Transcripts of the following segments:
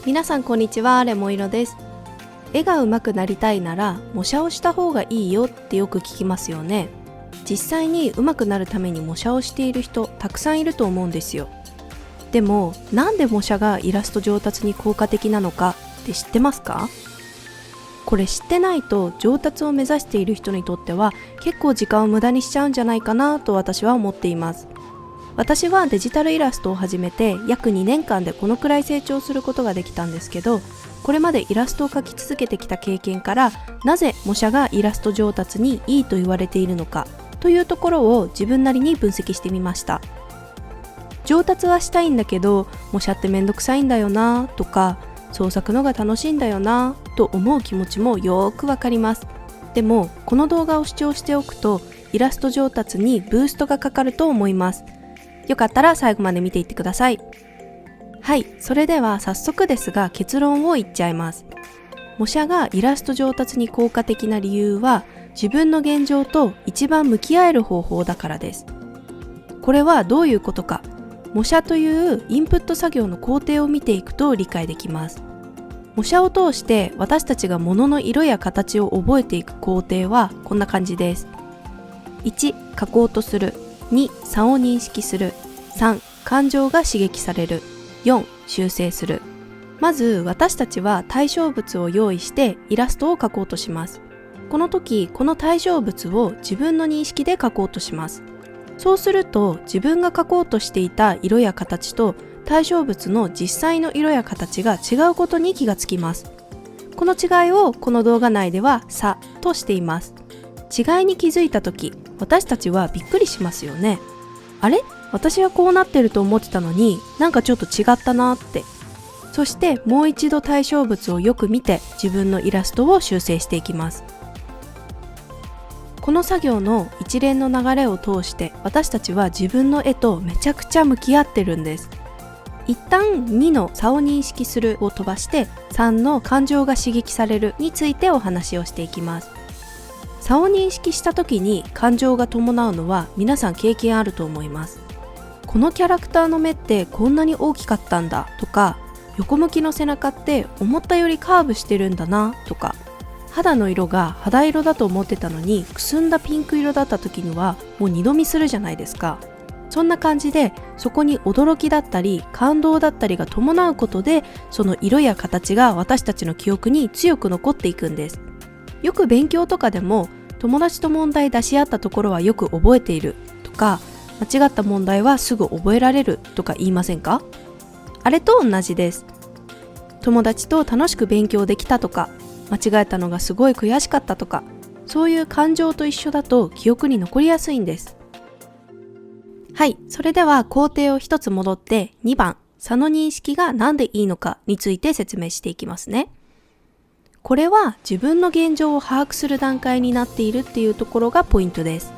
皆さんこんにちは、レモン色です。絵が上手くなりたいなら模写をした方がいいよってよく聞きますよね。実際に上手くなるために模写をしている人たくさんいると思うんですよ。でもなんで模写がイラスト上達に効果的なのかって知ってますか？これ知ってないと上達を目指している人にとっては結構時間を無駄にしちゃうんじゃないかなと私は思っています。私はデジタルイラストを始めて約2年間でこのくらい成長することができたんですけど、これまでイラストを描き続けてきた経験から、なぜ模写がイラスト上達にいいと言われているのかというところを自分なりに分析してみました。上達はしたいんだけど模写ってめんどくさいんだよなとか、創作のが楽しいんだよなと思う気持ちもよーくわかります。でもこの動画を視聴しておくとイラスト上達にブーストがかかると思います。よかったら最後まで見ていってください。はい、それでは早速ですが結論を言っちゃいます。模写がイラスト上達に効果的な理由は、自分の現状と一番向き合える方法だからです。これはどういうことか、模写というインプット作業の工程を見ていくと理解できます。模写を通して私たちが物の色や形を覚えていく工程はこんな感じです。1、描こうとする。2、差を認識する。3、感情が刺激される。4、修正する。まず私たちは対象物を用意してイラストを描こうとします。この時この対象物を自分の認識で描こうとします。そうすると自分が描こうとしていた色や形と対象物の実際の色や形が違うことに気がつきます。この違いをこの動画内では差としています。違いに気づいた時、私たちはびっくりしますよね。あれ？私はこうなってると思ってたのになんかちょっと違ったなって。そしてもう一度対象物をよく見て自分のイラストを修正していきます。この作業の一連の流れを通して私たちは自分の絵とめちゃくちゃ向き合ってるんです。一旦2の差を認識するを飛ばして3の感情が刺激されるについてお話をしていきます。差を認識した時に感情が伴うのは皆さん経験あると思います。このキャラクターの目ってこんなに大きかったんだとか、横向きの背中って思ったよりカーブしてるんだなとか、肌の色が肌色だと思ってたのにくすんだピンク色だった時にはもう二度見するじゃないですか。そんな感じでそこに驚きだったり感動だったりが伴うことで、その色や形が私たちの記憶に強く残っていくんです。よく勉強とかでも友達と問題出し合ったところはよく覚えているとか、間違った問題はすぐ覚えられるとか言いませんか？あれと同じです。友達と楽しく勉強できたとか、間違えたのがすごい悔しかったとか、そういう感情と一緒だと記憶に残りやすいんです。はい、それでは工程を一つ戻って2番、差の認識がなんでいいのかについて説明していきますね。これは自分の現状を把握する段階になっているっていうところがポイントです。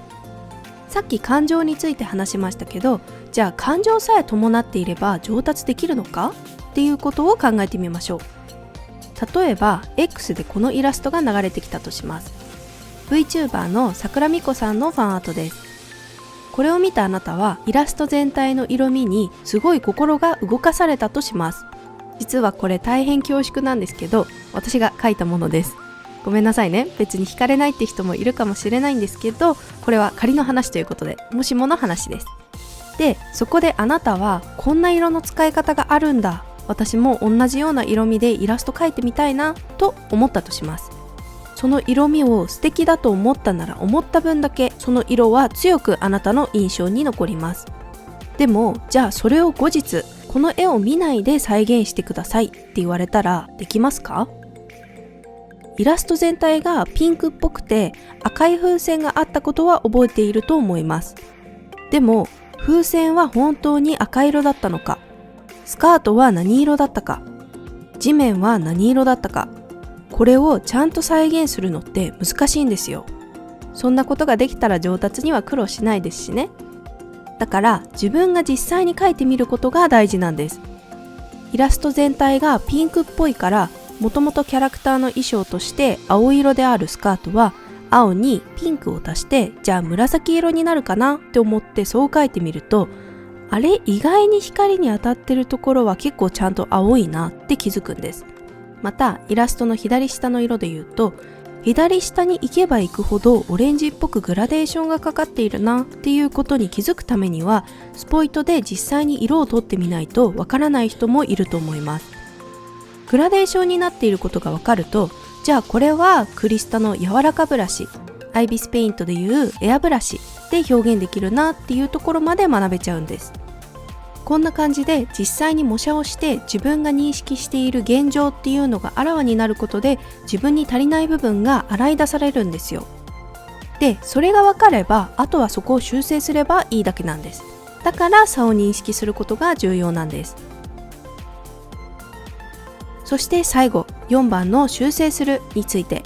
さっき感情について話しましたけど、じゃあ感情さえ伴っていれば上達できるのかっていうことを考えてみましょう。例えば X でこのイラストが流れてきたとします。 VTuber の桜美子さんのファンアートです。これを見たあなたはイラスト全体の色味にすごい心が動かされたとします。実はこれ大変恐縮なんですけど、私が描いたものです。ごめんなさいね。別に惹かれないって人もいるかもしれないんですけど、これは仮の話ということで、もしもの話です。で、そこであなたはこんな色の使い方があるんだ、私も同じような色味でイラスト描いてみたいなと思ったとします。その色味を素敵だと思ったなら思った分だけその色は強くあなたの印象に残ります。でもじゃあそれを後日この絵を見ないで再現してくださいって言われたらできますか？イラスト全体がピンクっぽくて赤い風船があったことは覚えていると思います。でも風船は本当に赤色だったのか、スカートは何色だったか、地面は何色だったか、これをちゃんと再現するのって難しいんですよ。そんなことができたら上達には苦労しないですしね。だから自分が実際に描いてみることが大事なんです。イラスト全体がピンクっぽいから、もともとキャラクターの衣装として青色であるスカートは青にピンクを足して、じゃあ紫色になるかなって思ってそう描いてみると、あれ、意外に光に当たってるところは結構ちゃんと青いなって気づくんです。またイラストの左下の色で言うと、左下に行けば行くほどオレンジっぽくグラデーションがかかっているなっていうことに気づくためには、スポイトで実際に色を取ってみないとわからない人もいると思います。グラデーションになっていることがわかると、じゃあこれはクリスタの柔らかブラシ、アイビスペイントでいうエアブラシで表現できるなっていうところまで学べちゃうんです。こんな感じで実際に模写をして自分が認識している現状っていうのがあらわになることで、自分に足りない部分が洗い出されるんですよ。で、それが分かればあとはそこを修正すればいいだけなんです。だから差を認識することが重要なんです。そして最後、4番の修正するについて。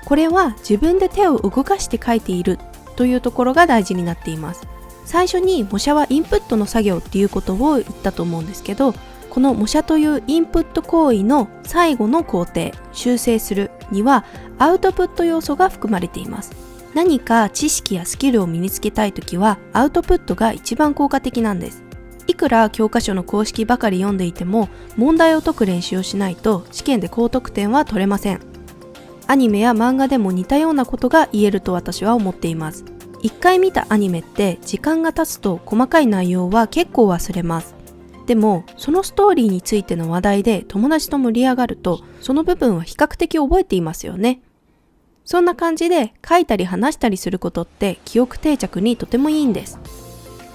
これは自分で手を動かして描いているというところが大事になっています。最初に模写はインプットの作業っていうことを言ったと思うんですけど、この模写というインプット行為の最後の工程、修正するにはアウトプット要素が含まれています。何か知識やスキルを身につけたいときはアウトプットが一番効果的なんです。いくら教科書の公式ばかり読んでいても、問題を解く練習をしないと試験で高得点は取れません。アニメや漫画でも似たようなことが言えると私は思っています。一回見たアニメって時間が経つと細かい内容は結構忘れます。でもそのストーリーについての話題で友達と盛り上がると、その部分は比較的覚えていますよね。そんな感じで書いたり話したりすることって記憶定着にとてもいいんです。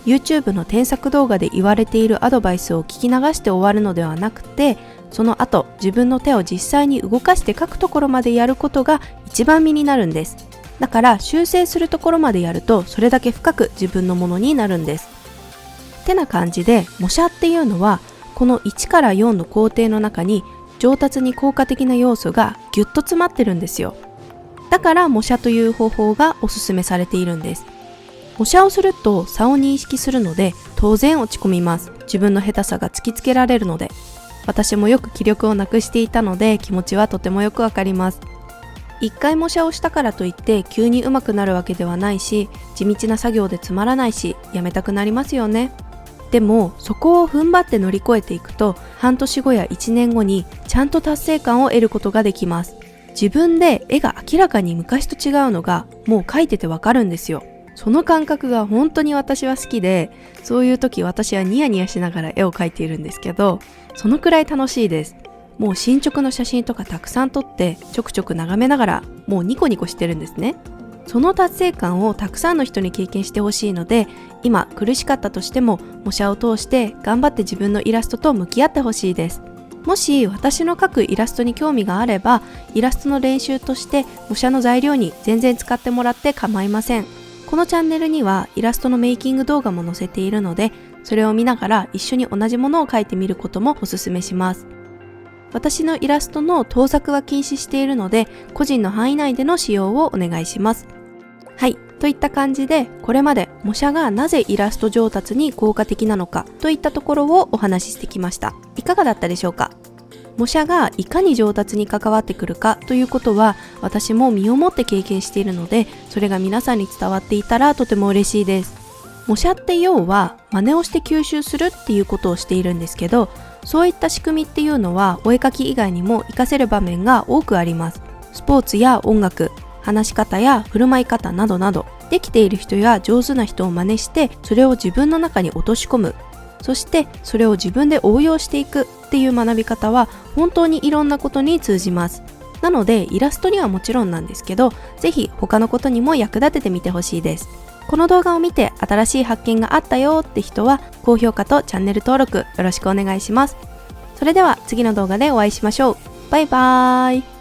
YouTube の添削動画で言われているアドバイスを聞き流して終わるのではなくて、その後自分の手を実際に動かして書くところまでやることが一番身になるんです。だから修正するところまでやるとそれだけ深く自分のものになるんです。ってな感じで、模写っていうのはこの1から4の工程の中に上達に効果的な要素がぎゅっと詰まってるんですよ。だから模写という方法がおすすめされているんです。模写をすると差を認識するので当然落ち込みます。自分の下手さが突きつけられるので。私もよく気力をなくしていたので気持ちはとてもよくわかります。一回模写をしたからといって急に上手くなるわけではないし、地道な作業でつまらないし、やめたくなりますよね。でもそこを踏ん張って乗り越えていくと、半年後や1年後にちゃんと達成感を得ることができます。自分で絵が明らかに昔と違うのがもう描いててわかるんですよ。その感覚が本当に私は好きで、そういう時私はニヤニヤしながら絵を描いているんですけど、そのくらい楽しいです。もう進捗の写真とかたくさん撮ってちょくちょく眺めながらもうニコニコしてるんですね。その達成感をたくさんの人に経験してほしいので、今苦しかったとしても模写を通して頑張って自分のイラストと向き合ってほしいです。もし私の描くイラストに興味があれば、イラストの練習として模写の材料に全然使ってもらって構いません。このチャンネルにはイラストのメイキング動画も載せているので、それを見ながら一緒に同じものを描いてみることもおすすめします。私のイラストの盗作は禁止しているので、個人の範囲内での使用をお願いします。はい、といった感じで、これまで模写がなぜイラスト上達に効果的なのかといったところをお話ししてきました。いかがだったでしょうか？模写がいかに上達に関わってくるかということは私も身をもって経験しているので、それが皆さんに伝わっていたらとても嬉しいです。模写って要は真似をして吸収するっていうことをしているんですけど、そういった仕組みっていうのはお絵描き以外にも活かせる場面が多くあります。スポーツや音楽、話し方や振る舞い方などなど、できている人や上手な人を真似してそれを自分の中に落とし込む、そしてそれを自分で応用していくっていう学び方は本当にいろんなことに通じます。なのでイラストにはもちろんなんですけど、ぜひ他のことにも役立ててみてほしいです。この動画を見て新しい発見があったよって人は高評価とチャンネル登録よろしくお願いします。それでは次の動画でお会いしましょう。バイバーイ。